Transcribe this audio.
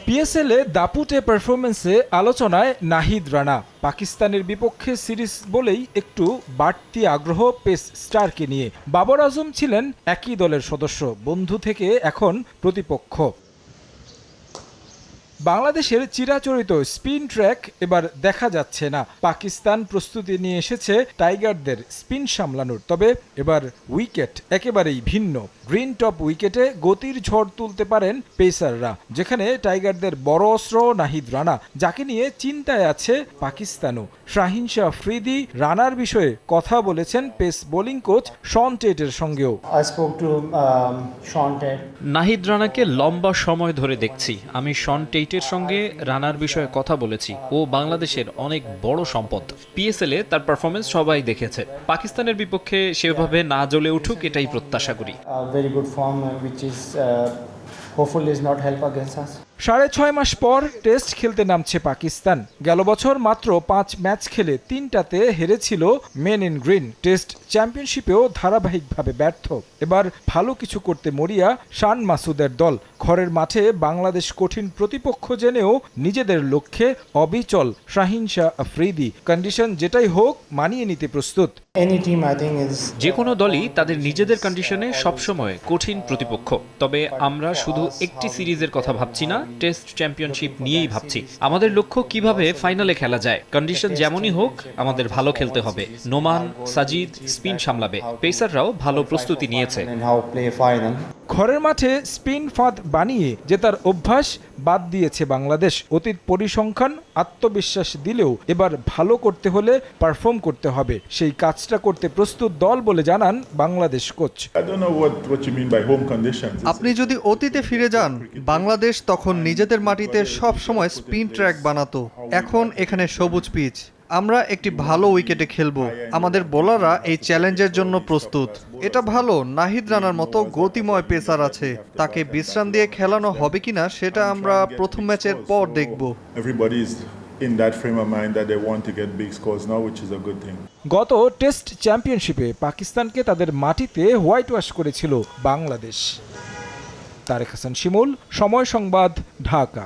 পিএসএলে দাপুটে পারফরমেন্সে আলোচনায় নাহিদ রানা। পাকিস্তানের বিপক্ষে সিরিজ বলেই একটু বাড়তি আগ্রহ পেস স্টারকে নিয়ে। বাবর আজম ছিলেন একই দলের সদস্য, বন্ধু থেকে এখন প্রতিপক্ষ। বাংলাদেশের চিরাচরিত স্পিন ট্র্যাক এবার দেখা যাচ্ছে না। পাকিস্তান প্রস্তুতি নিয়ে এসেছে টাইগারদের স্পিন সামলানোর, তবে এবার উইকেট একেবারেই ভিন্ন। গ্রিন টপ উইকেটে গতির ঝড় তুলতে পারেন পেসাররা, যেখানে টাইগারদের বড় অস্ত্র নাহিদ রানা, যাকে নিয়ে চিন্তায় আছে পাকিস্তানও। শাহিন শাহ আফ্রিদি রানার বিষয়ে কথা বলেছেন পেস বোলিং কোচ শন টেটের সঙ্গেও। নাহিদ রানাকে লম্বা সময় ধরে দেখছি। আমি শন টেটের সঙ্গে রানার বিষয়ে কথা বলেছি। ও বাংলাদেশের অনেক বড় সম্পদ। পিএসএলে তার পারফরমেন্স সবাই দেখেছে। পাকিস্তানের বিপক্ষে সেভাবে না জ্বলে উঠুক, এটাই প্রত্যাশা করি। সাড়ে 6 মাস পর টেস্ট খেলতে নামছে পাকিস্তান। গেল বছর মাত্র 5 ম্যাচ খেলে 3টাতে হেরেছিল মেন ইন গ্রিন। টেস্ট চ্যাম্পিয়নশিপেও ধারাবাহিকভাবে ব্যর্থ। এবার ভালো কিছু করতে মরিয়া শান মাসুদের দল। ঘরের মাঠে বাংলাদেশ কঠিন প্রতিপক্ষ জেনেও নিজেদের লক্ষ্যে অবিচল শাহিন শাহ আফ্রিদি। কন্ডিশন যেটাই হোক মানিয়ে নিতে প্রস্তুত। যে কোনো দলই তাদের নিজেদের কন্ডিশনে সবসময় কঠিন প্রতিপক্ষ। তবে আমরা শুধু একটি সিরিজের কথা ভাবছি না, টেস্ট চ্যাম্পিয়নশিপ নিয়েই ভাবছি। আমাদের লক্ষ্য কিভাবে ফাইনালে খেলা যায়। কন্ডিশন যেমনই হোক আমাদের ভালো খেলতে হবে। নোমান, সাজিদ স্পিন সামলাবে। পেসাররাও ভালো প্রস্তুতি নিয়েছে। ঘরের মাঠে স্পিন ফাঁদ বানিয়ে জেতার অভ্যাস বাদ দিয়েছে বাংলাদেশ। অতীত পরিসংখ্যান আত্মবিশ্বাস দিলেও এবার ভালো করতে হলে পারফর্ম করতে হবে। সেই কাজটা করতে প্রস্তুত দল বলে জানান বাংলাদেশ কোচ। আপনি যদি অতীতে ফিরে যান, বাংলাদেশ তখন নিজেদের মাটিতে সব সময় স্পিন ট্র্যাক বানাতো। এখন এখানে সবুজ পিচ। আমরা একটি ভালো উইকেটে খেলবো। আমাদের বোলাররা এই চ্যালেঞ্জের জন্য প্রস্তুত। এটা ভালো, নাহিদ রানার মতো গতিময় পেসার আছে। তাকে বিশ্রাম দিয়ে খেলানো হবে কিনা সেটা আমরা প্রথম ম্যাচের পর দেখব। গত টেস্ট চ্যাম্পিয়নশিপে পাকিস্তানকে তাদের মাটিতে হোয়াইট ওয়াশ করেছিল বাংলাদেশ। তারেক হাসান শিমুল, সময় সংবাদ, ঢাকা।